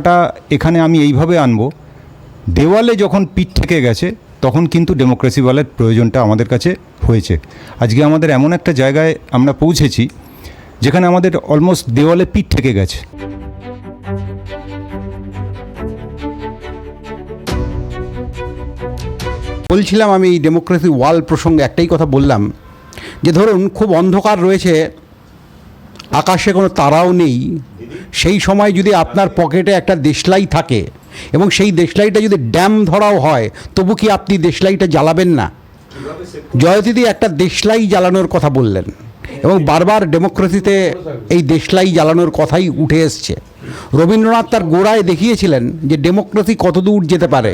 টা এখানে আমি এইভাবে আনবো, দেওয়ালে যখন পিঠ থেকে গেছে তখন কিন্তু ডেমোক্রেসি বলের প্রয়োজনটা আমাদের কাছে হয়েছে। আজকে আমাদের এমন একটা জায়গায় আমরা পৌঁছেছি যেখানে আমাদের অলমোস্ট দেওয়ালে পিঠ থেকে গেছে। বলছিলাম আমি এই ডেমোক্রেসি ওয়াল প্রসঙ্গে একটাই কথা বললাম যে ধরুন খুব অন্ধকার রয়েছে, আকাশে কোনো তারাও নেই, সেই সময় যদি আপনার পকেটে একটা দেশলাই থাকে এবং সেই দেশলাইটা যদি ড্যাম ধরাও হয় তবু কি আপনি দেশলাইটা জ্বালাবেন না? জয়তীদি একটা দেশলাই জ্বালানোর কথা বললেন এবং বারবার ডেমোক্রেসিতে এই দেশলাই জ্বালানোর কথাই উঠে এসছে। রবীন্দ্রনাথ তার গোড়ায় দেখিয়েছিলেন যে ডেমোক্রেসি কত দূর যেতে পারে।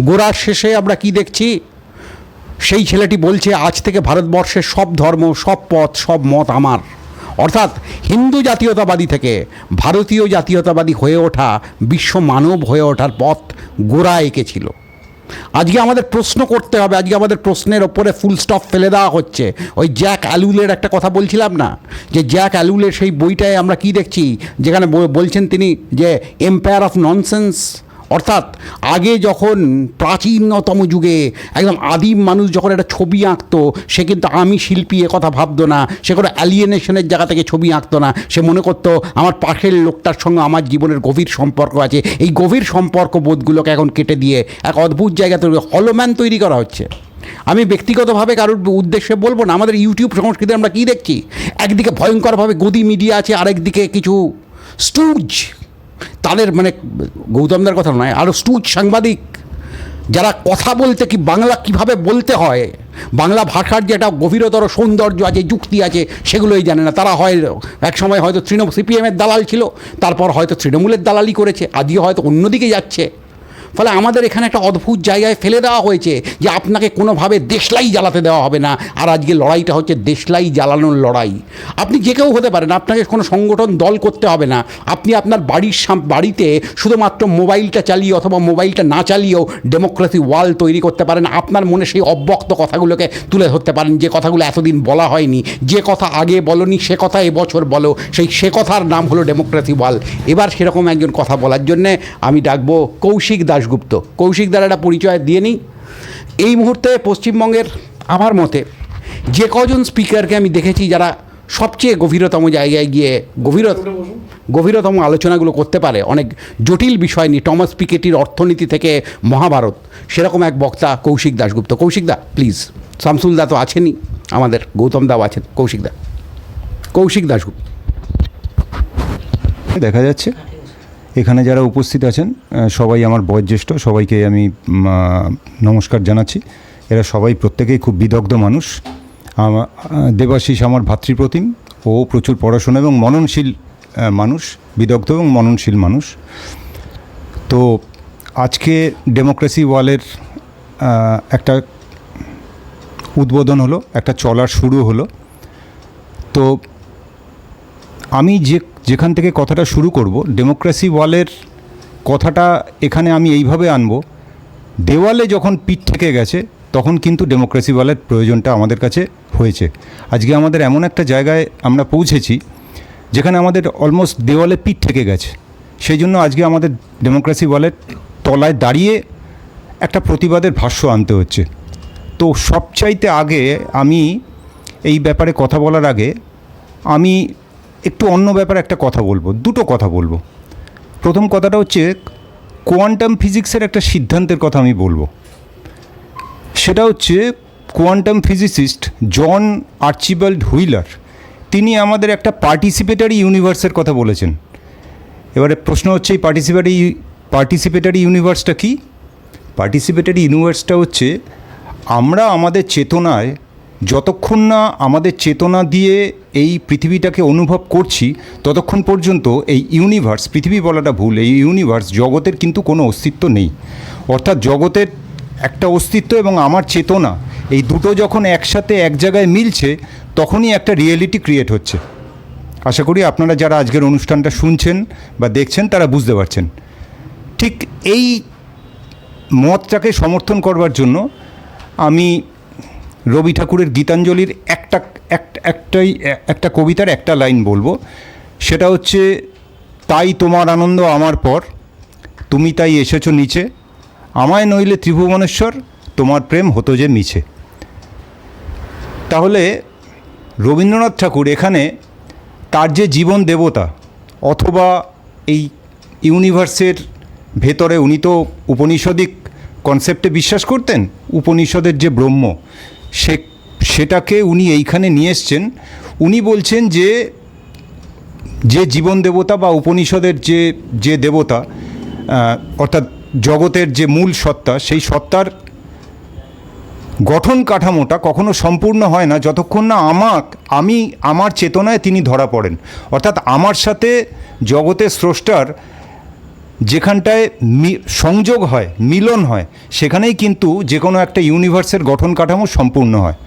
গোড়ার শেষে আমরা কি দেখছি? সেই ছেলেটি বলছে আজ থেকে ভারতবর্ষের সব ধর্ম, সব পথ, সব মত আমার। অর্থাৎ হিন্দু জাতীয়তাবাদী থেকে ভারতীয় জাতীয়তাবাদী হয়ে ওঠা, বিশ্ব মানব হয়ে ওঠার পথ গোড়া এঁকেছিল। আজকে আমাদের প্রশ্ন করতে হবে, আজকে আমাদের প্রশ্নের ওপরে ফুল স্টপ ফেলে দেওয়া হচ্ছে। ওই জ্যাক অ্যালুলের একটা কথা বলছিলাম না, যে জ্যাক অ্যালুলের সেই বইটায় আমরা কি দেখছি, যেখানে বলছেন তিনি যে এম্পায়ার অফ ননসেন্স। অর্থাৎ আগে যখন প্রাচীনতম যুগে একদম আদিম মানুষ যখন একটা ছবি আঁকতো, সে কিন্তু আমি শিল্পী এ কথা ভাবতো না, সে কোনো অ্যালিয়েনেশনের জায়গা থেকে ছবি আঁকতো না। সে মনে করতো আমার পাশের লোকটার সঙ্গে আমার জীবনের গভীর সম্পর্ক আছে। এই গভীর সম্পর্ক বোধগুলোকে এখন কেটে দিয়ে এক অদ্ভুত জায়গা তৈরি, হলোম্যান তৈরি করা হচ্ছে। আমি ব্যক্তিগতভাবে কারোর উদ্দেশ্যে বলবো না, আমাদের ইউটিউব সংস্কৃতি আমরা কী দেখছি, একদিকে ভয়ঙ্করভাবে গদি মিডিয়া আছে, আরেকদিকে কিছু স্টুজ, তাদের মানে গৌতমদার কথা নয়, আরও স্টুজ সাংবাদিক যারা কথা বলতে কি বাংলা কিভাবে বলতে হয়, বাংলা ভাষার যে একটা গভীরতর সৌন্দর্য আছে, যুক্তি আছে, সেগুলোই জানে না। তারা হয় এক সময় হয়তো সিপিএমের দালাল ছিল, তারপর হয়তো তৃণমূলের দালালি করেছে, আজকে হয়তো অন্যদিকে যাচ্ছে। ফলে আমাদের এখানে একটা অদ্ভুত জায়গায় ফেলে দেওয়া হয়েছে যে আপনাকে কোনোভাবে দেশলাই জ্বালাতে দেওয়া হবে না। আর আজকে লড়াইটা হচ্ছে দেশলাই জ্বালানোর লড়াই। আপনি যে কেউ হতে পারেন, আপনাকে কোনো সংগঠন দল করতে হবে না। আপনি আপনার বাড়িতে শুধুমাত্র মোবাইলটা চালিয়ে অথবা মোবাইলটা না চালিয়েও ডেমোক্রেসি ওয়াল তৈরি করতে পারেন। আপনার মনে সেই অব্যক্ত কথাগুলোকে তুলে ধরতে পারেন, যে কথাগুলো এতদিন বলা হয়নি, যে কথা আগে বলনি সে কথা এবছর বলো, সে কথার নাম হলো ডেমোক্রেসি ওয়াল। এবার সেরকম একজন কথা বলার জন্যে আমি ডাকবো কৌশিক দাশগুপ্ত। কৌশিক দার একটা পরিচয় দিয়ে নিই। এই মুহূর্তে পশ্চিমবঙ্গের আমার মতে যে কজন স্পিকারকে আমি দেখেছি যারা সবচেয়ে গভীরতম জায়গায় গিয়ে গভীরতম আলোচনাগুলো করতে পারে অনেক জটিল বিষয় নিয়ে, টমাস পিকেটির অর্থনীতি থেকে মহাভারত, সেরকম এক বক্তা কৌশিক দাশগুপ্ত। কৌশিক দা প্লিজ। শামসুল দা তো আছেনই, আমাদের গৌতম দাও আছেন, কৌশিক দা। কৌশিক দাশগুপ্ত। দেখা যাচ্ছে এখানে যারা উপস্থিত আছেন সবাই আমার বয়োজ্যেষ্ঠ, সবাইকে আমি নমস্কার জানাচ্ছি। এরা সবাই প্রত্যেকেই খুব বিদগ্ধ মানুষ। দেবাশিস আমার ভাতৃপ্রতিম, ও প্রচুর পড়াশোনা এবং মননশীল মানুষ, বিদগ্ধ এবং মননশীল মানুষ। তো আজকে ডেমোক্রেসি ওয়ালের একটা উদ্বোধন হলো, একটা চলার শুরু হলো। তো আমি যেখান থেকে কথাটা শুরু করব, ডেমোক্রেসি ওয়ালের কথাটা এখানে আমি এইভাবে আনবো, দেওয়ালে যখন পিঠ থেকে গেছে তখন কিন্তু ডেমোক্রেসি ওয়ালের প্রয়োজনটা আমাদের কাছে হয়েছে। আজকে আমাদের এমন একটা জায়গায় আমরা পৌঁছেছি যেখানে আমাদের অলমোস্ট দেওয়ালে পিঠ থেকে গেছে। সেই জন্য আজকে আমাদের ডেমোক্রেসি ওয়ালের তলায় দাঁড়িয়ে একটা প্রতিবাদের ভাষ্য আনতে হচ্ছে। তো সবচাইতে আগে আমি এই ব্যাপারে কথা বলার আগে আমি একটু অন্য ব্যাপারে একটা কথা বলবো, দুটো কথা বলবো। প্রথম কথাটা হচ্ছে কোয়ান্টাম ফিজিক্সের একটা সিদ্ধান্তের কথা আমি বলবো। সেটা হচ্ছে কোয়ান্টাম ফিজিসিস্ট জন আর্চিবাল্ড হুইলার, তিনি আমাদের একটা পার্টিসিপেটারি ইউনিভার্সের কথা বলেছেন। এবারে প্রশ্ন হচ্ছে এই পার্টিসিপেটারি ইউনিভার্সটা কি? পার্টিসিপেটারি ইউনিভার্সটা হচ্ছে আমরা আমাদের চেতনায়, যতক্ষণ না আমাদের চেতনা দিয়ে এই পৃথিবীটাকে অনুভব করছি ততক্ষণ পর্যন্ত এই ইউনিভার্স, পৃথিবী বলাটা ভুল, এই ইউনিভার্স জগতের কিন্তু কোনো অস্তিত্ব নেই। অর্থাৎ জগতের একটা অস্তিত্ব এবং আমার চেতনা, এই দুটো যখন একসাথে এক জায়গায় মিলছে তখনই একটা রিয়েলিটি ক্রিয়েট হচ্ছে। আশা করি আপনারা যারা আজকের অনুষ্ঠানটা শুনছেন বা দেখছেন তারা বুঝতে পারছেন। ঠিক এই মতটাকে সমর্থন করবার জন্য আমি রবি ঠাকুরের গীতাঞ্জলির একটা কবিতার একটা লাইন বলবো। সেটা হচ্ছে, তাই তোমার আনন্দ আমার পর, তুমি তাই এসেছো নিচে, আমায় নইলে ত্রিভুবনেশ্বর, তোমার প্রেম হতো যে মিছে। তাহলে রবীন্দ্রনাথ ঠাকুর এখানে তার যে জীবন দেবতা অথবা এই ইউনিভার্সের ভেতরে, উনি তো উপনিষদিক কনসেপ্টে বিশ্বাস করতেন, উপনিষদের যে ব্রহ্ম সেটাকে উনি এইখানে নিয়ে এসছেন। উনি বলছেন যে যে জীবন দেবতা বা উপনিষদের যে দেবতা, অর্থাৎ জগতের যে মূল সত্তা, সেই সত্তার গঠন কাঠামোটা কখনো সম্পূর্ণ হয় না যতক্ষণ না আমার চেতনায় তিনি ধরা পড়েন। অর্থাৎ আমার সাথে জগতের স্রষ্টার যেখানটায় সংযোগ হয়, মিলন হয়, সেখানেই কিন্তু যে কোনো একটা ইউনিভার্সের গঠন কাঠামো সম্পূর্ণ হয়।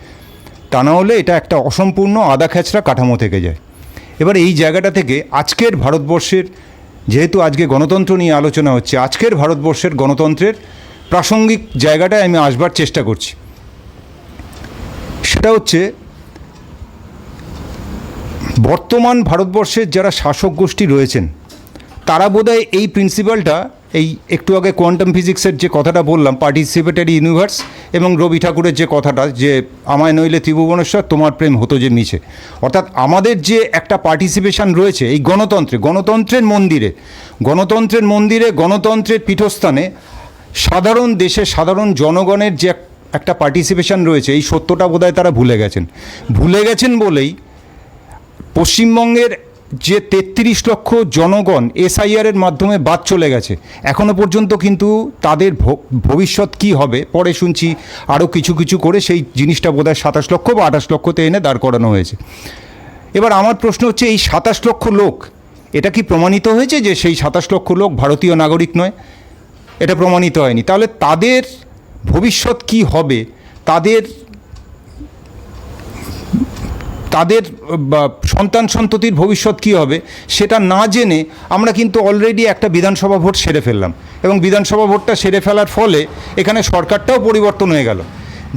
তা না হলে এটা একটা অসম্পূর্ণ আধা খ্যাচড়া কাঠামো থেকে যায়। এবার এই জায়গাটা থেকে আজকের ভারতবর্ষের, যেহেতু আজকে গণতন্ত্র নিয়ে আলোচনা হচ্ছে, আজকের ভারতবর্ষের গণতন্ত্রের প্রাসঙ্গিক জায়গাটায় আমি আসবার চেষ্টা করছি। সেটা হচ্ছে বর্তমান ভারতবর্ষের যারা শাসক গোষ্ঠী রয়েছেন তারা বোধহয় এই প্রিন্সিপালটা, এই একটু আগে কোয়ান্টাম ফিজিক্সের যে কথাটা বললাম, পার্টিসিপেটারি ইউনিভার্স, এবং রবি ঠাকুরের যে কথাটা, যে আমায় নইলে ত্রিভুবনেশ্বর, তোমার প্রেম হতো যে মিছে, অর্থাৎ আমাদের যে একটা পার্টিসিপেশন রয়েছে এই গণতন্ত্রের মন্দিরে, গণতন্ত্রের পীঠস্থানে সাধারণ দেশে সাধারণ জনগণের যে একটা পার্টিসিপেশন রয়েছে, এই সত্যটা বোধহয় তারা ভুলে গেছেন বলেই পশ্চিমবঙ্গের যে 33 লক্ষ জনগণ এসআইআরের মাধ্যমে বাদ চলে গেছে, এখনও পর্যন্ত কিন্তু তাদের ভবিষ্যৎ কী হবে, পরে শুনছি আরও কিছু করে সেই জিনিসটা বোধহয় 27 লক্ষ বা 28 লক্ষতে এনে দাঁড় করানো হয়েছে। এবার আমার প্রশ্ন হচ্ছে, এই 27 লক্ষ লোক, এটা কি প্রমাণিত হয়েছে যে সেই 27 লক্ষ লোক ভারতীয় নাগরিক নয়? এটা প্রমাণিত হয়নি। তাহলে তাদের ভবিষ্যৎ কি হবে, তাদের সন্তান সন্ততির ভবিষ্যৎ কী হবে, সেটা না জেনে আমরা কিন্তু অলরেডি একটা বিধানসভা ভোট সেরে ফেললাম, এবং বিধানসভা ভোটটা সেরে ফেলার ফলে এখানে সরকারটাও পরিবর্তন হয়ে গেল।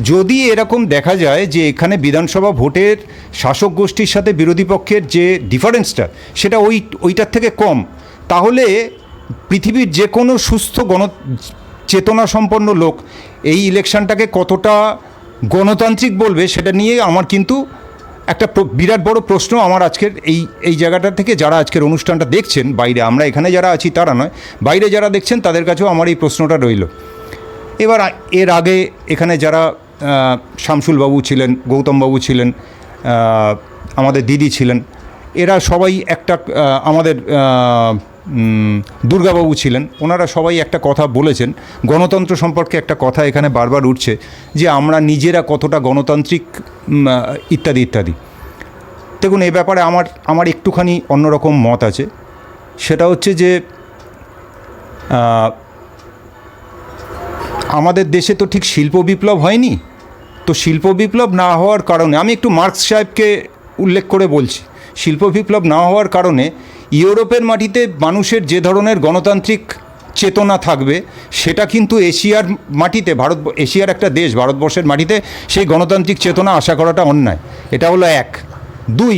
যদি এরকম দেখা যায় যে এখানে বিধানসভা ভোটের শাসক গোষ্ঠীর সাথে বিরোধী পক্ষের যে ডিফারেন্সটা সেটা ওইটার থেকে কম, তাহলে পৃথিবীর যে কোনো সুস্থ চেতনা সম্পন্ন লোক এই ইলেকশনটাকে কতটা গণতান্ত্রিক বলবে, সেটা নিয়ে আমার কিন্তু একটা বিরাট বড় প্রশ্ন আমার আজকের এই জায়গাটা থেকে, যারা আজকের অনুষ্ঠানটা দেখছেন বাইরে, আমরা এখানে যারা আছি তারা নয়, বাইরে যারা দেখছেন তাদের কাছেও আমার এই প্রশ্নটা রইল। এবার এর আগে এখানে যারা শামসুলবাবু ছিলেন, গৌতমবাবু ছিলেন, আমাদের দিদি ছিলেন, এরা সবাই একটা, আমাদের দুর্গাবাবু ছিলেন, ওনারা সবাই একটা কথা বলেছেন, গণতন্ত্র সম্পর্কে একটা কথা এখানে বারবার উঠছে যে আমরা নিজেরা কতটা গণতান্ত্রিক ইত্যাদি ইত্যাদি। দেখুন, এ ব্যাপারে আমার একটুখানি অন্যরকম মত আছে। সেটা হচ্ছে যে আমাদের দেশে তো ঠিক শিল্প বিপ্লব হয়নি, তো শিল্প বিপ্লব না হওয়ার কারণে, আমি একটু মার্কস সাহেবকে উল্লেখ করে বলছি, শিল্প বিপ্লব না হওয়ার কারণে ইউরোপের মাটিতে মানুষের যে ধরনের গণতান্ত্রিক চেতনা থাকবে, সেটা কিন্তু এশিয়ার মাটিতে, এশিয়ার একটা দেশ ভারতবর্ষের মাটিতে সেই গণতান্ত্রিক চেতনা আশা করাটা অন্যায়। এটা হলো এক। দুই,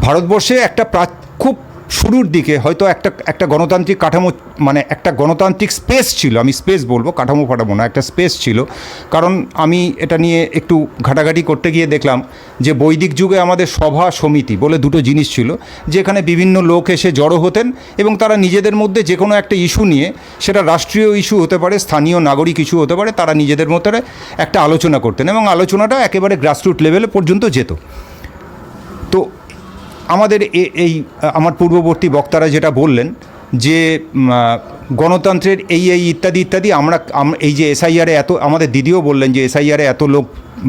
ভারতবর্ষে একটা খুব শুরুর দিকে হয়তো একটা গণতান্ত্রিক কাঠামো, মানে একটা গণতান্ত্রিক স্পেস ছিল, আমি স্পেস বলবো, কাঠামো না, একটা স্পেস ছিল। কারণ আমি এটা নিয়ে একটু ঘাটাঘাটি করতে গিয়ে দেখলাম যে বৈদিক যুগে আমাদের সভা সমিতি বলে দুটো জিনিস ছিল, যেখানে বিভিন্ন লোক এসে জড়ো হতেন এবং তারা নিজেদের মধ্যে যে কোনো একটা ইস্যু নিয়ে, সেটা রাষ্ট্রীয় ইস্যু হতে পারে, স্থানীয় নাগরিক ইস্যু হতে পারে, তারা নিজেদের মধ্যে একটা আলোচনা করতেন এবং আলোচনাটা একেবারে গ্রাসরুট লেভেলে পর্যন্ত যেত। তো আমাদের আমার পূর্ববর্তী বক্তারা যেটা বললেন যে গণতন্ত্রের এই ইত্যাদি ইত্যাদি, আমরা এই যে এসআইআরে এত, আমাদের দিদিও বললেন যে এসআইআরে এত লোক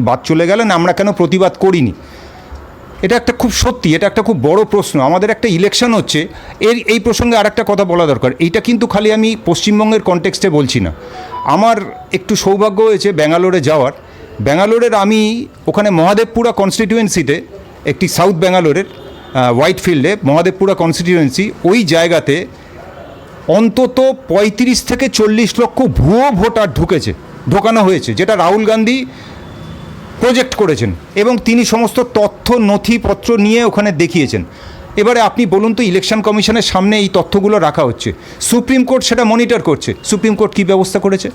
বাদ চলে গেলেন, আমরা কেন প্রতিবাদ করিনি। এটা একটা খুব সত্যি, এটা একটা খুব বড় প্রশ্ন। আমাদের একটা ইলেকশন হচ্ছে, এই প্রসঙ্গে আর একটা কথা বলা দরকার। এইটা কিন্তু খালি আমি পশ্চিমবঙ্গের কনটেক্সটে বলছি না। আমার একটু সৌভাগ্য হয়েছে ব্যাঙ্গালোরে যাওয়ার। ব্যাঙ্গালোরের আমি ওখানে মহাদেবপুরা কনস্টিটিউয়েন্সিতে, একটি সাউথ ব্যাঙ্গালোরের হোয়াইটফিল্ডে মহাদেবপুরা কনস্টিটিউয়েন্সি, ওই জায়গাতে অন্তত 35 থেকে 40 লক্ষ ভুয়ো ভোটার ঢোকানো হয়েছে, যেটা রাহুল গান্ধী প্রজেক্ট করেছেন এবং তিনি সমস্ত তথ্য নথিপত্র নিয়ে ওখানে দেখিয়েছেন। এবারে আপনি বলুন তো, ইলেকশন কমিশনের সামনে এই তথ্যগুলো রাখা হচ্ছে, সুপ্রিম কোর্ট সেটা মনিটর করছে, সুপ্রিম কোর্ট কী ব্যবস্থা করেছে?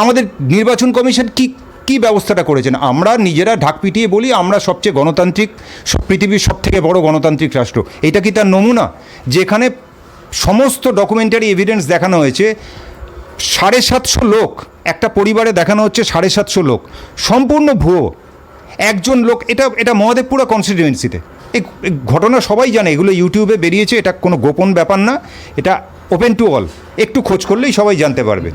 আমাদের নির্বাচন কমিশন কি ব্যবস্থাটা করেছেন? আমরা নিজেরা ঢাক পিটিয়ে বলি আমরা সবচেয়ে গণতান্ত্রিক, পৃথিবীর সবথেকে বড় গণতান্ত্রিক রাষ্ট্র। এটা কি তার নমুনা? যেখানে সমস্ত ডকুমেন্টারি এভিডেন্স দেখানো হয়েছে, 750 লোক একটা পরিবারে দেখানো হচ্ছে, 750 লোক সম্পূর্ণ ভুয়ো। একজন লোক, এটা মহাদেবপুরা কনস্টিটিউয়েন্সিতে এই ঘটনা সবাই জানে, এগুলো ইউটিউবে বেরিয়েছে, এটা কোনো গোপন ব্যাপার না, এটা ওপেন টু অল, একটু খোঁজ করলেই সবাই জানতে পারবে।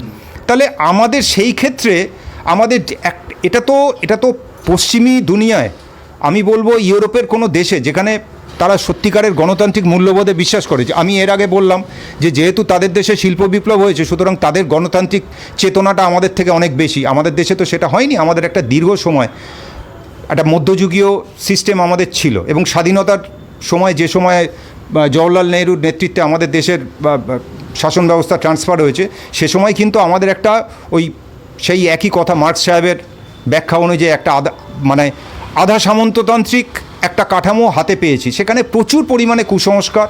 তাহলে আমাদের সেই ক্ষেত্রে আমাদের এটা তো পশ্চিমী দুনিয়ায়, আমি বলবো ইউরোপের কোনো দেশে যেখানে তারা সত্যিকারের গণতান্ত্রিক মূল্যবোধে বিশ্বাস করে, আমি এর আগে বললাম যে যেহেতু তাদের দেশে শিল্প বিপ্লব হয়েছে, সুতরাং তাদের গণতান্ত্রিক চেতনাটা আমাদের থেকে অনেক বেশি। আমাদের দেশে তো সেটা হয়নি, আমাদের একটা দীর্ঘ সময় একটা মধ্যযুগীয় সিস্টেম আমাদের ছিল, এবং স্বাধীনতার সময় যে সময় জওহরলাল নেহরুর নেতৃত্বে আমাদের দেশের শাসন ব্যবস্থা ট্রান্সফার হয়েছে, সে সময় কিন্তু আমাদের একটা সেই একই কথা মার্কস সাহেবের ব্যাখ্যা অনুযায়ী একটা আধা সামন্ততান্ত্রিক একটা কাঠামো হাতে পেয়েছি। সেখানে প্রচুর পরিমাণে কুসংস্কার,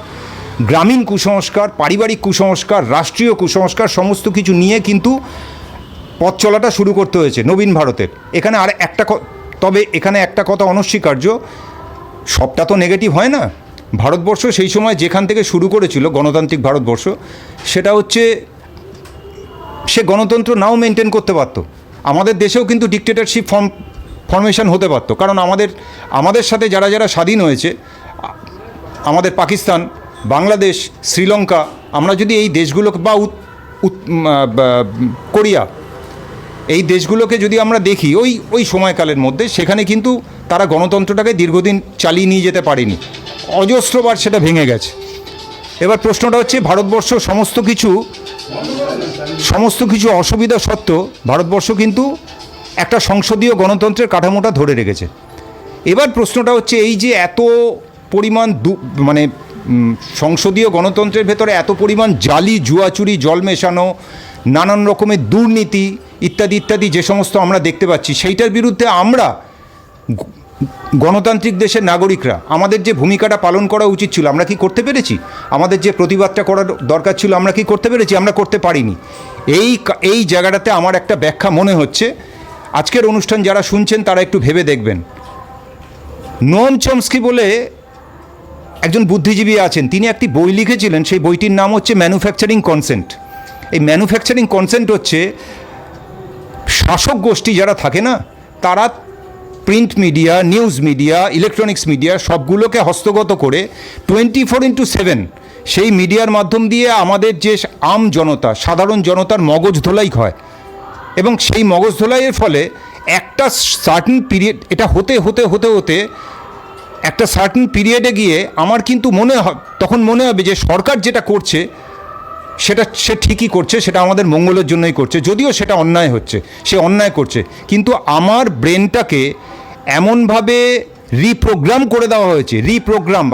গ্রামীণ কুসংস্কার, পারিবারিক কুসংস্কার, রাষ্ট্রীয় কুসংস্কার, সমস্ত কিছু নিয়ে কিন্তু পথ চলাটা শুরু করতে হয়েছে নবীন ভারতের। এখানে তবে এখানে একটা কথা অনস্বীকার্য, সবটা তো নেগেটিভ হয় না। ভারতবর্ষ সেই সময় যেখান থেকে শুরু করেছিল গণতান্ত্রিক ভারতবর্ষ, সেটা হচ্ছে সে গণতন্ত্র নাও মেনটেন করতে পারতো। আমাদের দেশেও কিন্তু ডিক্টেটরশিপ ফরমেশন হতে পারতো, কারণ আমাদের সাথে যারা যারা স্বাধীন হয়েছে, আমাদের পাকিস্তান, বাংলাদেশ, শ্রীলঙ্কা, আমরা যদি এই দেশগুলোকে বা কোরিয়া, এই দেশগুলোকে যদি আমরা দেখি ওই সময়কালের মধ্যে, সেখানে কিন্তু তারা গণতন্ত্রটাকে দীর্ঘদিন চালিয়ে নিয়ে যেতে পারেনি, অজস্রবার সেটা ভেঙে গেছে। এবার প্রশ্নটা হচ্ছে, ভারতবর্ষ সমস্ত কিছু অসুবিধা সত্ত্বেও ভারতবর্ষ কিন্তু একটা সংসদীয় গণতন্ত্রের কাঠামোটা ধরে রেখেছে। এবার প্রশ্নটা হচ্ছে, এই যে এত পরিমাণ সংসদীয় গণতন্ত্রের ভেতরে এত পরিমাণ জালি জুয়াচুরি, জল মেশানো, নানান রকমের দুর্নীতি ইত্যাদি ইত্যাদি যে সমস্ত আমরা দেখতে পাচ্ছি, সেইটার বিরুদ্ধে আমরা গণতান্ত্রিক দেশের নাগরিকরা আমাদের যে ভূমিকাটা পালন করা উচিত ছিল, আমরা কি করতে পেরেছি? আমাদের যে প্রতিবাদটা করার দরকার ছিল, আমরা কি করতে পেরেছি? আমরা করতে পারিনি। এই জায়গাটাতে আমার একটা ব্যাখ্যা মনে হচ্ছে। আজকের অনুষ্ঠান যারা শুনছেন তারা একটু ভেবে দেখবেন। নোম চমস্কি বলে একজন বুদ্ধিজীবী আছেন, তিনি একটি বই লিখেছিলেন, সেই বইটির নাম হচ্ছে ম্যানুফ্যাকচারিং কনসেন্ট। এই ম্যানুফ্যাকচারিং কনসেন্ট হচ্ছে শাসক গোষ্ঠী যারা থাকে না, তারা print media, news media, electronics media সবগুলোকে হস্তগত করে 24/7 সেই মিডিয়ার মাধ্যম দিয়ে আমাদের যে জনতা, সাধারণ জনতার মগজ ধোলাই হয়, এবং সেই মগজ ধোলাইয়ের ফলে একটা সার্টেন পিরিয়ড, এটা হতে হতে হতে হতে একটা সার্টেন পিরিয়ডে গিয়ে আমার কিন্তু তখন মনে হবে যে সরকার যেটা করছে সেটা সে ঠিকই করছে, সেটা আমাদের মঙ্গলের জন্যই করছে, যদিও সেটা অন্যায় হচ্ছে, সে অন্যায় করছে, কিন্তু আমার ব্রেনটাকে এমনভাবে রিপ্রোগ্রাম করে দেওয়া হয়েছে,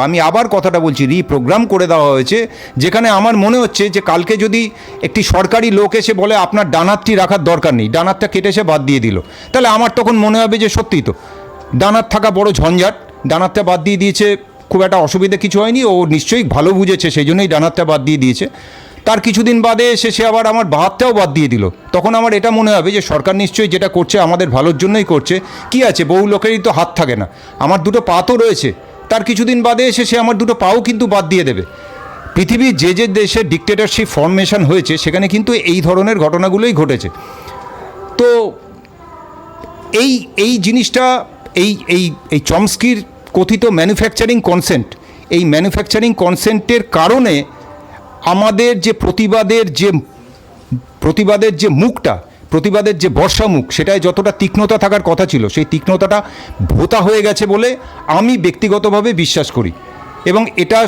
আমি আবার কথাটা বলছি, রিপ্রোগ্রাম করে দেওয়া হয়েছে, যেখানে আমার মনে হচ্ছে যে কালকে যদি একটি সরকারি লোক এসে বলে আপনার ডান হাতটি রাখার দরকার নেই, ডান হাতটা কেটে সে বাদ দিয়ে দিল, তাহলে আমার তখন মনে হবে যে সত্যিই তো ডান হাত থাকা বড় ঝঞ্ঝাট, ডান হাতটা বাদ দিয়ে দিয়েছে, খুব একটা অসুবিধা কিছু হয়নি, ও নিশ্চয়ই ভালো বুঝেছে, সেই জন্যই ডান হাতটা বাদ দিয়ে দিয়েছে। তার কিছুদিন বাদে এসে সে আবার আমার বাঁ হাতটাও বাদ দিয়ে দিল, তখন আমার এটা মনে হবে যে সরকার নিশ্চয়ই যেটা করছে আমাদের ভালোর জন্যই করছে। কি আছে, বহু লোকেরই তো হাত থাকে না, আমার দুটো পা তো রয়েছে, তার কিছুদিন বাদে এসে সে আমার দুটো পাও কিন্তু বাদ দিয়ে দেবে। পৃথিবীর যে দেশে ডিক্টেটরশিপ ফরমেশন হয়েছে, সেখানে কিন্তু এই ধরনের ঘটনাগুলোই ঘটেছে। তো এই জিনিসটা, এই চমস্কির কথিত ম্যানুফ্যাকচারিং কনসেন্ট, এই ম্যানুফ্যাকচারিং কনসেন্টের কারণে আমাদের যে প্রতিবাদের যে মুখটা, প্রতিবাদের যে বর্ষা মুখ, সেটায় যতটা তীক্ষ্ণতা থাকার কথা ছিল, সেই তীক্ষ্ণতাটা ভোঁতা হয়ে গেছে বলে আমি ব্যক্তিগতভাবে বিশ্বাস করি। এবং এটা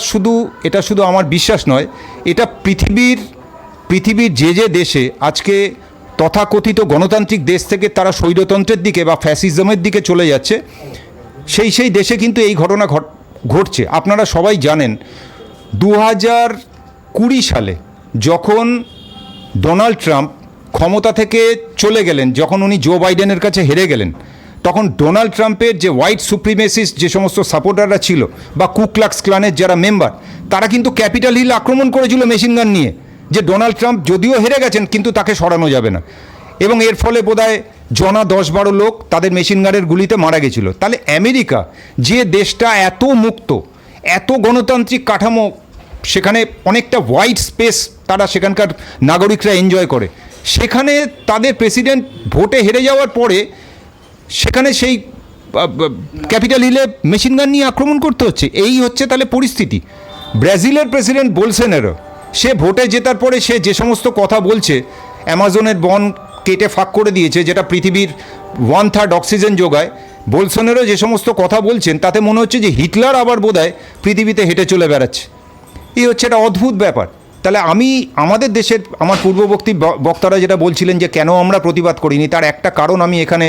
শুধু আমার বিশ্বাস নয়, এটা পৃথিবীর যে দেশে আজকে তথাকথিত গণতান্ত্রিক দেশ থেকে তারা স্বৈরতন্ত্রের দিকে বা ফ্যাসিজমের দিকে চলে যাচ্ছে, সেই দেশে কিন্তু এই ঘটনা ঘটছে। আপনারা সবাই জানেন 2020 সালে যখন ডোনাল্ড ট্রাম্প ক্ষমতা থেকে চলে গেলেন, যখন উনি জো বাইডেনের কাছে হেরে গেলেন, তখন ডোনাল্ড ট্রাম্পের যে হোয়াইট সুপ্রিমেসিস্ট যে সমস্ত সাপোর্টাররা ছিল বা কুক্লাক্স ক্লানের যারা মেম্বার, তারা কিন্তু ক্যাপিটাল হিল আক্রমণ করেছিল মেশিনগান নিয়ে, যে ডোনাল্ড ট্রাম্প যদিও হেরে গেছেন কিন্তু তাকে সরানো যাবে না। এবং এর ফলে বোধহয় 10-12 লোক তাদের মেশিনগানের গুলিতে মারা গেছিল। তাহলে আমেরিকা, যে দেশটা এত মুক্ত, এত গণতান্ত্রিক কাঠামো, সেখানে অনেকটা হোয়াইট স্পেস তারা সেখানকার নাগরিকরা এনজয় করে, সেখানে তাদের প্রেসিডেন্ট ভোটে হেরে যাওয়ার পরে সেখানে সেই ক্যাপিটাল হিলে মেশিনগান নিয়ে আক্রমণ করতে হচ্ছে। এই হচ্ছে তাহলে পরিস্থিতি। ব্রাজিলের প্রেসিডেন্ট বোলসোনারো, সে ভোটে জেতার পরে সে যে সমস্ত কথা বলছে, অ্যামাজনের বন কেটে ফাঁক করে দিয়েছে যেটা পৃথিবীর 1/3 অক্সিজেন যোগায়, বোলসোনারো যে সমস্ত কথা বলছেন তাতে মনে হচ্ছে যে হিটলার আবার বোধহয় পৃথিবীতে হেঁটে চলে বেড়াচ্ছে। এই হচ্ছে একটা অদ্ভুত ব্যাপার। তাহলে আমাদের দেশের, আমার পূর্ববর্তী বক্তারা যেটা বলছিলেন যে কেন আমরা প্রতিবাদ করিনি, তার একটা কারণ আমি এখানে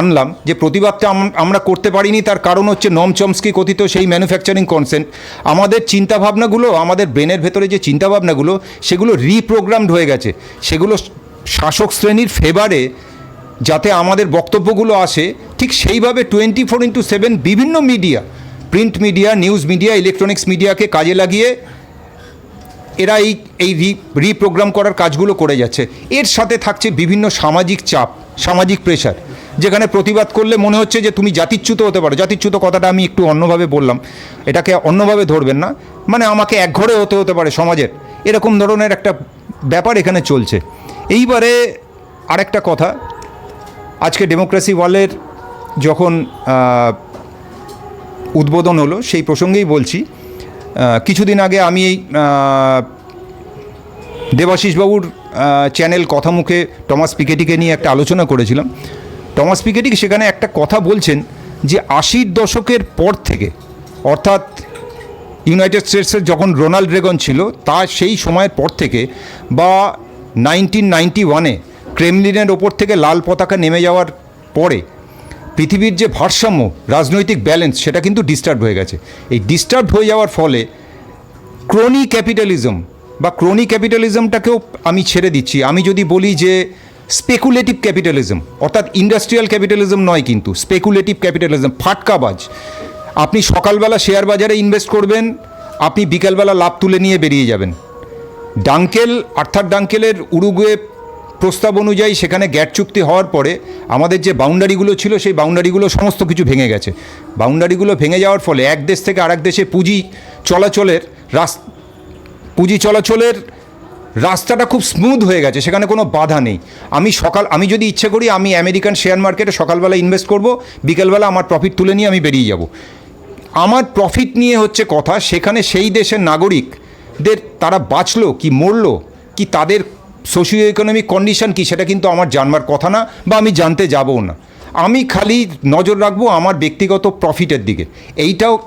আনলাম, যে প্রতিবাদটা আমরা করতে পারিনি তার কারণ হচ্ছে নম চমস্কি কথিত সেই ম্যানুফ্যাকচারিং কনসেন্ট। আমাদের চিন্তাভাবনাগুলো, আমাদের ব্রেনের ভেতরে যে চিন্তাভাবনাগুলো, সেগুলো রিপ্রোগ্রামড হয়ে গেছে, সেগুলো শাসক শ্রেণীর ফেভারে যাতে আমাদের বক্তব্যগুলো আসে, ঠিক সেইভাবে 24/7 বিভিন্ন media, print media, news media, electronics মিডিয়াকে কাজে লাগিয়ে এরা এই রিপ্রোগ্রাম করার কাজগুলো করে যাচ্ছে। এর সাথে থাকছে বিভিন্ন সামাজিক চাপ, সামাজিক প্রেশার, যেখানে প্রতিবাদ করলে মনে হচ্ছে যে তুমি জাতিচ্যুত হতে পারো। জাতিচ্যুত কথাটা আমি একটু অন্যভাবে বললাম, এটাকে অন্যভাবে ধরবেন না, মানে আমাকে একঘরে হতে পারে সমাজের, এরকম ধরনের একটা ব্যাপার এখানে চলছে। এইবারে আরেকটা কথা, আজকে ডেমোক্রেসি ওয়ালের যখন উদ্বোধন হলো সেই প্রসঙ্গেই বলছি। কিছুদিন আগে আমি এই দেবাশিসবাবুর চ্যানেল কথামুখে টমাস পিকেটিকে নিয়ে একটা আলোচনা করেছিলাম। টমাস পিকেটি সেখানে একটা কথা বলছেন যে 80-র দশকের পর থেকে, অর্থাৎ ইউনাইটেড স্টেটসের যখন রোনাল্ড রেগন ছিল তার সেই সময়ের পর থেকে, বা 1991-এ ক্রেমলিনের ওপর থেকে লাল পতাকা নেমে যাওয়ার পরে পৃথিবীর যে ভারসাম্য, রাজনৈতিক ব্যালেন্স, সেটা কিন্তু ডিস্টার্ব হয়ে গেছে। এই ডিস্টার্ব হয়ে যাওয়ার ফলে ক্রোনি ক্যাপিটালিজমটাকেও আমি ছেড়ে দিচ্ছি। আমি যদি বলি যে স্পেকুলেটিভ ক্যাপিটালিজম, অর্থাৎ ইন্ডাস্ট্রিয়াল ক্যাপিটালিজম নয়, কিন্তু স্পেকুলেটিভ ক্যাপিটালিজম, ফাটকাবাজ। আপনি সকালবেলা শেয়ার বাজারে ইনভেস্ট করবেন, আপনি বিকেলবেলা লাভ তুলে নিয়ে বেরিয়ে যাবেন। আর্থার ডাঙ্কেলের উরুগুয়ে প্রস্তাব অনুযায়ী সেখানে গ্যাট চুক্তি হওয়ার পরে আমাদের যে বাউন্ডারিগুলো ছিল, সেই বাউন্ডারিগুলো সমস্ত কিছু ভেঙে গেছে। বাউন্ডারিগুলো ভেঙে যাওয়ার ফলে এক দেশ থেকে আরেক দেশে পুঁজি চলাচলের রাস্তাটা খুব স্মুথ হয়ে গেছে, সেখানে কোনো বাধা নেই। আমি যদি ইচ্ছে করি, আমি আমেরিকান শেয়ার মার্কেটে সকালবেলা ইনভেস্ট করব, বিকেলবেলা আমার প্রফিট তুলে নিয়ে আমি বেরিয়ে যাব। আমার প্রফিট নিয়ে হচ্ছে কথা, সেখানে সেই দেশের নাগরিকদের তারা বাঁচলো কি মরলো, কি তাদের সোশিও ইকোনমিক কন্ডিশন কি, সেটা কিন্তু আমার জানবার কথা না, বা আমি জানতে যাবও না। আমি খালি নজর রাখবো আমার ব্যক্তিগত প্রফিটের দিকে।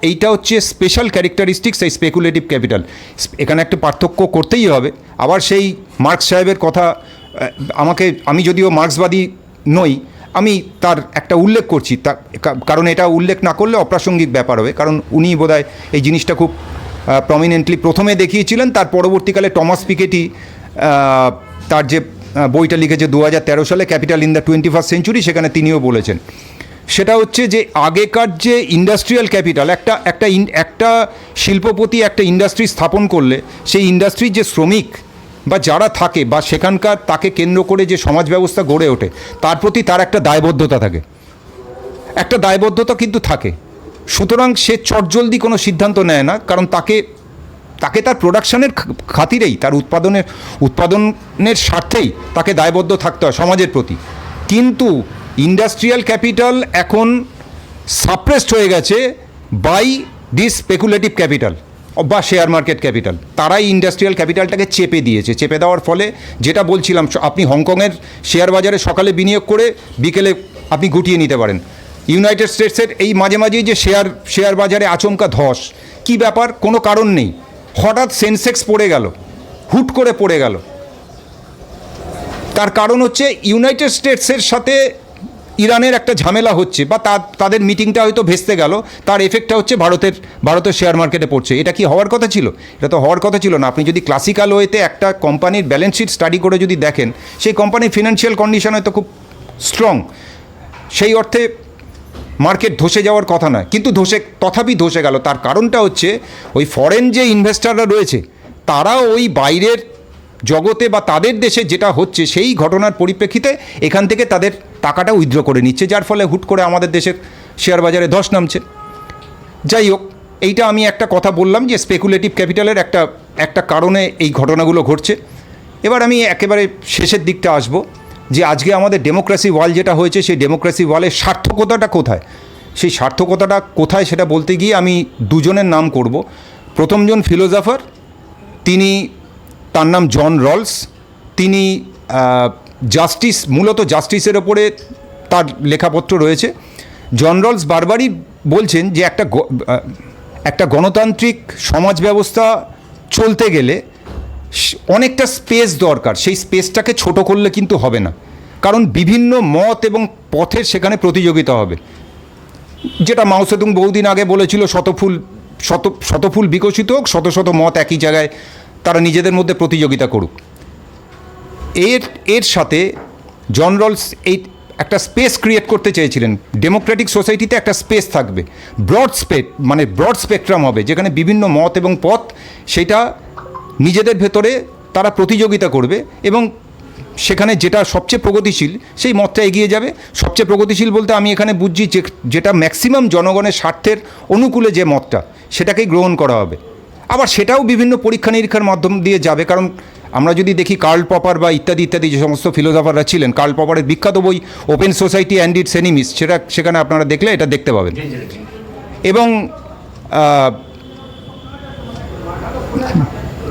এইটা হচ্ছে স্পেশাল ক্যারেক্টারিস্টিক্স এই স্পেকুলেটিভ ক্যাপিটাল। এখানে একটা পার্থক্য করতেই হবে। আবার সেই মার্কস সাহেবের কথা, আমি যদিও মার্ক্সবাদী নই, আমি তার একটা উল্লেখ করছি, কারণ এটা উল্লেখ না করলে অপ্রাসঙ্গিক ব্যাপার হবে, কারণ উনি বোধহয় এই জিনিসটা খুব প্রমিনেন্টলি প্রথমে দেখিয়েছিলেন। তার পরবর্তীকালে টমাস পিকেটি তার যে বইটা লিখেছে 2013 সালে, capital in the 21st century, সেখানে তিনিও বলেছেন, সেটা হচ্ছে যে আগেকার যে ইন্ডাস্ট্রিয়াল ক্যাপিটাল, একটা শিল্পপতি একটা ইন্ডাস্ট্রি স্থাপন করলে সেই ইন্ডাস্ট্রির যে শ্রমিক বা যারা থাকে, বা সেখানকার তাকে কেন্দ্র করে যে সমাজ ব্যবস্থা গড়ে ওঠে, তার প্রতি তার একটা দায়বদ্ধতা থাকে, একটা দায়বদ্ধতা কিন্তু থাকে। সুতরাং সে চটজলদি কোনো সিদ্ধান্ত নেয় না, কারণ তাকে তার প্রোডাকশনের খাতিরেই, তার উৎপাদনের স্বার্থেই তাকে দায়বদ্ধ থাকতে হয় সমাজের প্রতি। কিন্তু ইন্ডাস্ট্রিয়াল ক্যাপিটাল এখন সাপ্রেসড হয়ে গেছে বাই দিস স্পেকুলেটিভ ক্যাপিটাল বা শেয়ার মার্কেট ক্যাপিটাল। তারাই ইন্ডাস্ট্রিয়াল ক্যাপিটালটাকে চেপে দিয়েছে। চেপে দেওয়ার ফলে যেটা বলছিলাম, আপনি হংকংয়ের শেয়ার বাজারে সকালে বিনিয়োগ করে বিকেলে আপনি গুটিয়ে নিতে পারেন। ইউনাইটেড স্টেটসের এই মাঝে মাঝেই যে শেয়ার বাজারে আচমকা ধস, কী ব্যাপার, কোনো কারণ নেই, হঠাৎ সেন্সেক্স পড়ে গেল, হুট করে পড়ে গেল। তার কারণ হচ্ছে ইউনাইটেড স্টেটসের সাথে ইরানের একটা ঝামেলা হচ্ছে, বা তাদের মিটিংটা হয়তো ভেস্তে গেল, তার এফেক্টটা হচ্ছে ভারতের শেয়ার মার্কেটে পড়ছে। এটা কি হওয়ার কথা ছিল? এটা তো হওয়ার কথা ছিল না। আপনি যদি ক্লাসিক্যাল ওয়েতে একটা কোম্পানির ব্যালেন্স শিট স্টাডি করে যদি দেখেন, সেই কোম্পানির ফিনান্সিয়াল কন্ডিশন হয়তো খুব স্ট্রং, সেই অর্থে মার্কেট ধসে যাওয়ার কথা নয়, কিন্তু তথাপি ধসে গেল। তার কারণটা হচ্ছে ওই ফরেন যে ইনভেস্টাররা রয়েছে তারা ওই বাইরের জগতে বা তাদের দেশে যেটা হচ্ছে সেই ঘটনার পরিপ্রেক্ষিতে এখান থেকে তাদের টাকাটা উইথড্র করে নিচ্ছে, যার ফলে হুট করে আমাদের দেশের শেয়ার বাজারে ধস নামছে। যাই হোক, এইটা আমি একটা কথা বললাম যে স্পেকুলেটিভ ক্যাপিটালের একটা কারণে এই ঘটনাগুলো ঘটছে। এবার আমি একেবারে শেষের দিকটা আসব যে আজকে আমাদের ডেমোক্রেসি ওয়াল যেটা হয়েছে সেই ডেমোক্রেসি ওয়ালের সার্থকতাটা কোথায়, সেই সার্থকতাটা কোথায় সেটা বলতে গিয়ে আমি দুজনের নাম করব। প্রথমজন ফিলোজফার, তার নাম জন রলস। তিনি মূলত জাস্টিসের ওপরে তার লেখাপত্র রয়েছে। জন রলস বারবারই বলছেন যে একটা গণতান্ত্রিক সমাজ ব্যবস্থা চলতে গেলে অনেকটা স্পেস দরকার, সেই স্পেসটাকে ছোট করলে কিন্তু হবে না, কারণ বিভিন্ন মত এবং পথের সেখানে প্রতিযোগিতা হবে। যেটা মাও সেতুং বহুদিন আগে বলেছিল, শতফুল বিকশিত হোক, শত শত মত একই জায়গায় তারা নিজেদের মধ্যে প্রতিযোগিতা করুক। এর সাথে জন রলস একটা স্পেস ক্রিয়েট করতে চেয়েছিলেন। ডেমোক্রেটিক সোসাইটিতে একটা স্পেস থাকবে, ব্রড স্পেকট্রাম হবে, যেখানে বিভিন্ন মত এবং পথ সেটা নিজেদের ভেতরে তারা প্রতিযোগিতা করবে এবং সেখানে যেটা সবচেয়ে প্রগতিশীল সেই মতটা এগিয়ে যাবে। সবচেয়ে প্রগতিশীল বলতে আমি এখানে বুঝছি যেটা ম্যাক্সিমাম জনগণের স্বার্থের অনুকূলে যে মতটা সেটাকেই গ্রহণ করা হবে। আবার সেটাও বিভিন্ন পরীক্ষা নিরীক্ষার মাধ্যম দিয়ে যাবে, কারণ আমরা যদি দেখি কার্ল পপার বা ইত্যাদি যে সমস্ত ফিলোসফাররা ছিলেন, কার্ল পপারের বিখ্যাত বই open society and it's enemies, সেখানে আপনারা দেখলে এটা দেখতে পাবেন। এবং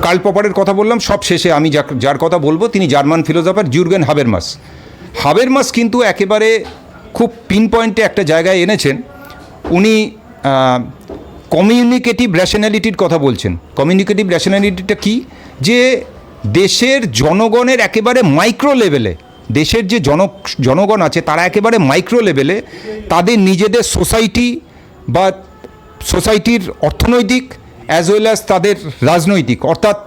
কার্ল পপারের কথা বললাম, সব শেষে আমি যার কথা বলবো তিনি জার্মান ফিলোসফার জুর্গেন হাবেরমাস কিন্তু একেবারে খুব পিন পয়েন্টে একটা জায়গায় এনেছেন। উনি কমিউনিকেটিভ র্যাশনালিটির কথা বলছেন। কমিউনিকেটিভ র্যাশনালিটিটা কী, যে দেশের জনগণের একেবারে মাইক্রো লেভেলে, দেশের যে জনগণ আছে তারা একেবারে মাইক্রো লেভেলে তাদের নিজেদের সোসাইটি বা সোসাইটির অর্থনৈতিক অ্যাজ ওয়েল অ্যাজ তাদের রাজনৈতিক, অর্থাৎ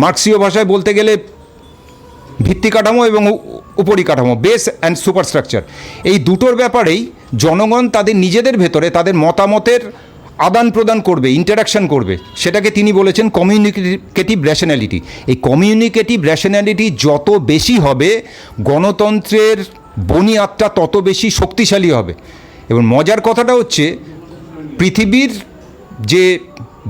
মার্ক্সীয় ভাষায় বলতে গেলে ভিত্তি কাঠামো এবং উপরিকাঠামো, বেস অ্যান্ড সুপারস্ট্রাকচার, এই দুটোর ব্যাপারেই জনগণ তাদের নিজেদের ভেতরে তাদের মতামতের আদান প্রদান করবে, ইন্টারাকশন করবে। সেটাকে তিনি বলেছেন কমিউনিকেটিভ র্যাশনালিটি। এই কমিউনিকেটিভ র্যাশনালিটি যত বেশি হবে, গণতন্ত্রের বুনিয়াদটা তত বেশি শক্তিশালী হবে। এবং মজার কথাটা হচ্ছে, পৃথিবীর যে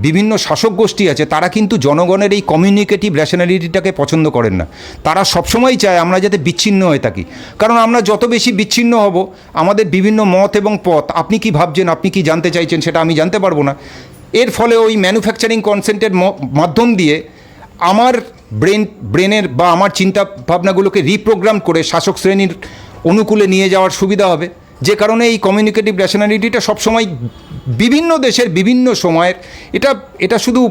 বিভিন্ন শাসক গোষ্ঠী আছে তারা কিন্তু জনগণের এই কমিউনিকেটিভ র্যাশনালিটিটাকে পছন্দ করেন না। তারা সবসময় চায় আমরা যাতে বিচ্ছিন্ন হয়ে থাকি, কারণ আমরা যত বেশি বিচ্ছিন্ন হব, আমাদের বিভিন্ন মত এবং পথ, আপনি কি ভাবছেন, আপনি কি জানতে চাইছেন সেটা আমি জানতে পারবো না। এর ফলে ওই ম্যানুফ্যাকচারিং কনসেন্টের মাধ্যম দিয়ে আমার ব্রেনের বা আমার চিন্তা ভাবনাগুলোকে রিপ্রোগ্রাম করে শাসক শ্রেণীর অনুকূলে নিয়ে যাওয়ার সুবিধা হবে। যে কারণে এই কমিউনিকেটিভ র্যাশনালিটিটা সবসময় বিভিন্ন দেশের বিভিন্ন সময়ের, এটা শুধু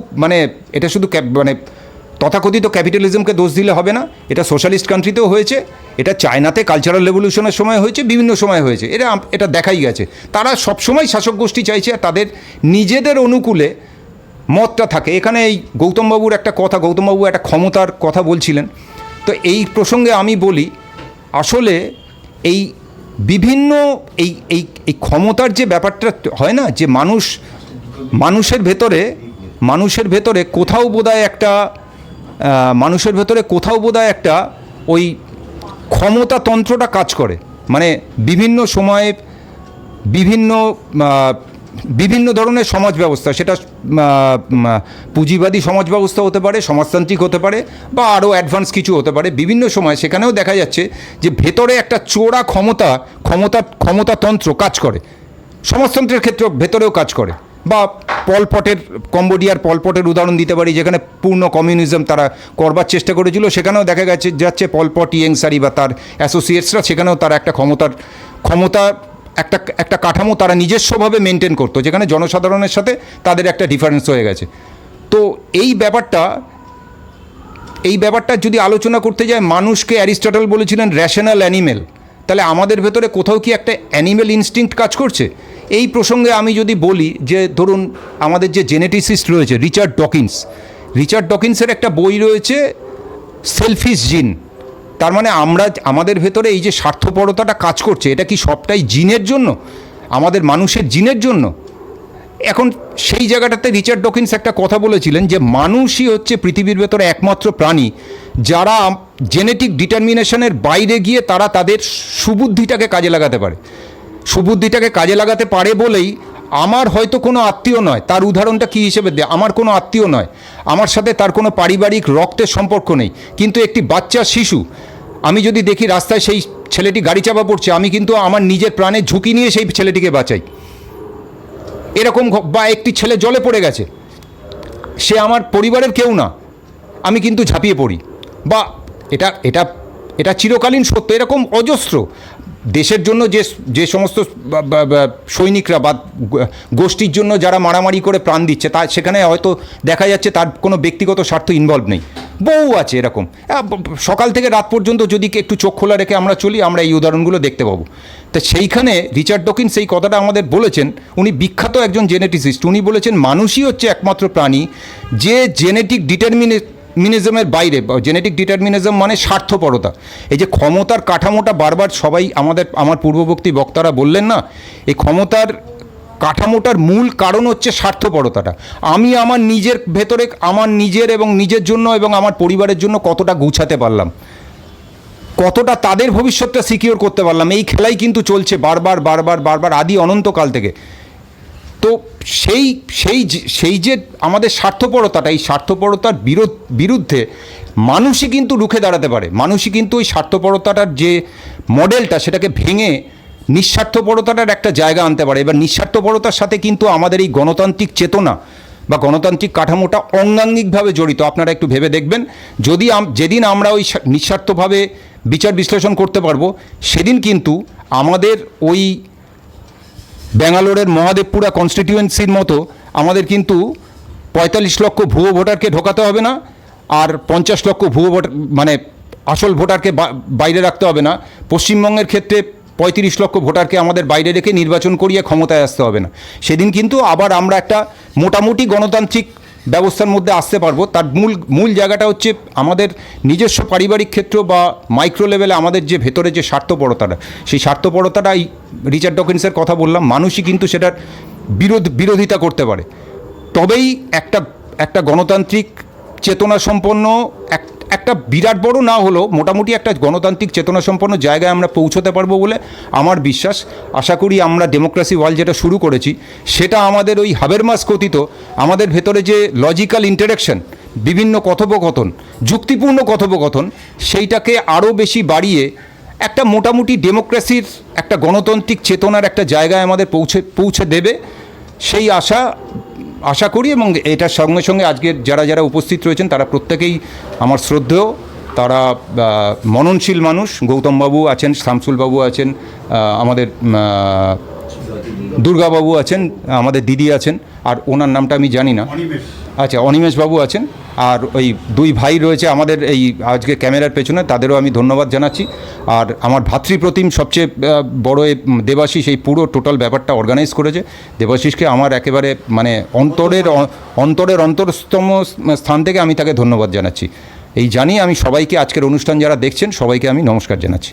তথাকথিত ক্যাপিটালিজমকে দোষ দিলে হবে না। এটা সোশ্যালিস্ট কান্ট্রিতেও হয়েছে, এটা চায়নাতে কালচারাল রেভলিউশনের সময় হয়েছে, বিভিন্ন সময় হয়েছে, এটা দেখাই গেছে। তারা সবসময় শাসক গোষ্ঠী চাইছে তাদের নিজেদের অনুকূলে মতটা থাকে। এখানে এই গৌতমবাবু একটা ক্ষমতার কথা বলছিলেন, তো এই প্রসঙ্গে আমি বলি, আসলে এই বিভিন্ন এই ক্ষমতার যে ব্যাপারটা হয় না, যে মানুষের ভেতরে কোথাও বোধহয় একটা ওই ক্ষমতাতন্ত্রটা কাজ করে। মানে বিভিন্ন সময়ে বিভিন্ন ধরনের সমাজ ব্যবস্থা, সেটা পুঁজিবাদী সমাজ ব্যবস্থা হতে পারে, সমাজতান্ত্রিক হতে পারে, বা আরও অ্যাডভান্স কিছু হতে পারে। বিভিন্ন সময় সেখানেও দেখা যাচ্ছে যে ভেতরে একটা চোরা ক্ষমতাতন্ত্র কাজ করে। সমাজতন্ত্রের ক্ষেত্রে ভেতরেও কাজ করে। বা কম্বোডিয়ার পলপটের উদাহরণ দিতে পারি, যেখানে পূর্ণ কমিউনিজম তারা করবার চেষ্টা করেছিল। সেখানেও দেখা যাচ্ছে পলপট, ইয়েং সারি বা তার অ্যাসোসিয়েটসরা, সেখানেও তারা ক্ষমতা একটা কাঠামো তারা নিজস্বভাবে মেনটেন করতো, যেখানে জনসাধারণের সাথে তাদের একটা ডিফারেন্স হয়ে গেছে। তো এই ব্যাপারটা যদি আলোচনা করতে যায়, মানুষকে অ্যারিস্টটল বলেছিলেন র্যাশনাল অ্যানিমেল, তাহলে আমাদের ভেতরে কোথাও কি একটা অ্যানিমেল ইনস্টিংক্ট কাজ করছে? এই প্রসঙ্গে আমি যদি বলি যে ধরুন আমাদের যে জেনেটিসিস্ট রয়েছে রিচার্ড ডকিন্সের একটা বই রয়েছে সেলফিশ জিন। তার মানে আমাদের ভেতরে এই যে স্বার্থপরতাটা কাজ করছে, এটা কি সবটাই জিনের জন্য? আমাদের মানুষের জিনের জন্য। এখন সেই জায়গাটাতে রিচার্ড ডকিন্স একটা কথা বলেছিলেন যে মানুষই হচ্ছে পৃথিবীর ভেতরে একমাত্র প্রাণী যারা জেনেটিক ডিটারমিনেশনের বাইরে গিয়ে তারা তাদের সুবুদ্ধিটাকে কাজে লাগাতে পারে। সুবুদ্ধিটাকে কাজে লাগাতে পারে বলেই আমার হয়তো কোনো আত্মীয় নয়, তার উদাহরণটা কী হিসেবে দেয়, আমার কোনো আত্মীয় নয়, আমার সাথে তার কোনো পারিবারিক রক্তের সম্পর্ক নেই, কিন্তু একটি বাচ্চা শিশু, আমি যদি দেখি রাস্তায় সেই ছেলেটি গাড়ি চাপা পড়ছে, আমি কিন্তু আমার নিজের প্রাণের ঝুঁকি নিয়ে সেই ছেলেটিকে বাঁচাই। এরকম বা একটি ছেলে জলে পড়ে গেছে, সে আমার পরিবারের কেউ না, আমি কিন্তু ঝাঁপিয়ে পড়ি। বা এটা এটা এটা চিরকালীন সত্য। এরকম অজস্র দেশের জন্য যে সমস্ত সৈনিকরা বা গোষ্ঠীর জন্য যারা মারামারি করে প্রাণ দিচ্ছে, তা সেখানে হয়তো দেখা যাচ্ছে তার কোনো ব্যক্তিগত স্বার্থ ইনভলভ নেই। বহু আছে এরকম। সকাল থেকে রাত পর্যন্ত যদি একটু চোখ খোলা রেখে আমরা চলি, আমরা এই উদাহরণগুলো দেখতে পাবো। তো সেইখানে রিচার্ড ডকিন্স সেই কথাটা আমাদের বলেছেন। উনি বিখ্যাত একজন জেনেটিসিস্ট। উনি বলেছেন মানুষই হচ্ছে একমাত্র প্রাণী যে জেনেটিক ডিটারমিনিজমের বাইরে। জেনেটিক ডিটারমিনিজম মানে স্বার্থপরতা। এই যে ক্ষমতার কাঠামোটা বারবার সবাই আমার পূর্ববর্তী বক্তারা বললেন না, এই ক্ষমতার কাঠামোটার মূল কারণ হচ্ছে স্বার্থপরতাটা। আমি আমার নিজের ভেতরে আমার নিজের এবং নিজের জন্য এবং আমার পরিবারের জন্য কতটা গুছাতে পারলাম, কতটা তাদের ভবিষ্যৎটা সিকিওর করতে পারলাম, এই খেলাই কিন্তু চলছে বারবার বারবার বারবার আদি অনন্তকাল থেকে। তো সেই যে আমাদের স্বার্থপরতাটা, এই স্বার্থপরতার বিরুদ্ধে মানুষই কিন্তু রুখে দাঁড়াতে পারে। মানুষই কিন্তু ওই স্বার্থপরতাটার যে মডেলটা সেটাকে ভেঙে নিঃস্বার্থপরতাটার একটা জায়গা আনতে পারে। এবার নিঃস্বার্থপরতার সাথে কিন্তু আমাদের এই গণতান্ত্রিক চেতনা বা গণতান্ত্রিক কাঠামোটা অঙ্গাঙ্গিকভাবে জড়িত। আপনারা একটু ভেবে দেখবেন, যেদিন আমরা ওই নিঃস্বার্থভাবে বিচার বিশ্লেষণ করতে পারবো, সেদিন কিন্তু আমাদের ওই ব্যাঙ্গালোরের মহাদেবপুরা কনস্টিটিউয়েন্সির মতো আমাদের কিন্তু 45 লক্ষ ভুয়ো ভোটারকে ঢোকাতে হবে না, আর 50 লক্ষ ভুয়ো ভোটার মানে আসল ভোটারকে বাইরে রাখতে হবে না। পশ্চিমবঙ্গের ক্ষেত্রে 35 লক্ষ ভোটারকে আমাদের বাইরে রেখে নির্বাচন করিয়ে ক্ষমতায় আসতে হবে না। সেদিন কিন্তু আবার আমরা একটা মোটামুটি গণতান্ত্রিক ব্যবস্থার মধ্যে আসতে পারবো। তার মূল জায়গাটা হচ্ছে আমাদের নিজস্ব পারিবারিক ক্ষেত্র বা মাইক্রো লেভেলে আমাদের যে ভেতরে যে স্বার্থপরতাটা, সেই স্বার্থপরতাটাই রিচার্ড ডকিন্সের কথা বললাম, মানুষই কিন্তু সেটার বিরোধিতা করতে পারে। তবেই একটা গণতান্ত্রিক চেতনা সম্পন্ন একটা বিরাট বড় না হলেও মোটামুটি একটা গণতান্ত্রিক চেতনা সম্পন্ন জায়গায় আমরা পৌঁছতে পারবো বলে আমার বিশ্বাস। আশা করি আমরা ডেমোক্রেসি ওয়াল যেটা শুরু করেছি সেটা আমাদের ওই হাবেরমাস কথিত আমাদের ভেতরে যে লজিক্যাল ইন্টারেকশন, বিভিন্ন কথোপকথন, যুক্তিপূর্ণ কথোপকথন, সেইটাকে আরও বেশি বাড়িয়ে একটা মোটামুটি ডেমোক্রেসির একটা গণতান্ত্রিক চেতনার একটা জায়গায় আমাদের পৌঁছে দেবে সেই আশা করি। এবং এটার সঙ্গে সঙ্গে আজকে যারা উপস্থিত রয়েছেন তারা প্রত্যেকেই আমার শ্রদ্ধেয়, তারা মননশীল মানুষ। গৌতমবাবু আছেন, শামসুলবাবু আছেন, আমাদের দুর্গাবাবু আছেন, আমাদের দিদি আছেন, আর ওনার নামটা আমি জানি না, আচ্ছা অনিমেষবাবু আছেন, আর ওই দুই ভাই রয়েছে আমাদের এই আজকে ক্যামেরার পেছনে, তাদেরও আমি ধন্যবাদ জানাচ্ছি। আর আমার ভাতৃপ্রতিম সবচেয়ে বড় দেবাশিস এই পুরো টোটাল ব্যাপারটা অর্গানাইজ করেছে। দেবাশিসকে আমার একেবারে মানে অন্তরের অন্তরতম স্থান থেকে আমি তাকে ধন্যবাদ জানাচ্ছি। এই জানি আমি সবাইকে আজকের অনুষ্ঠান যারা দেখছেন সবাইকে আমি নমস্কার জানাচ্ছি।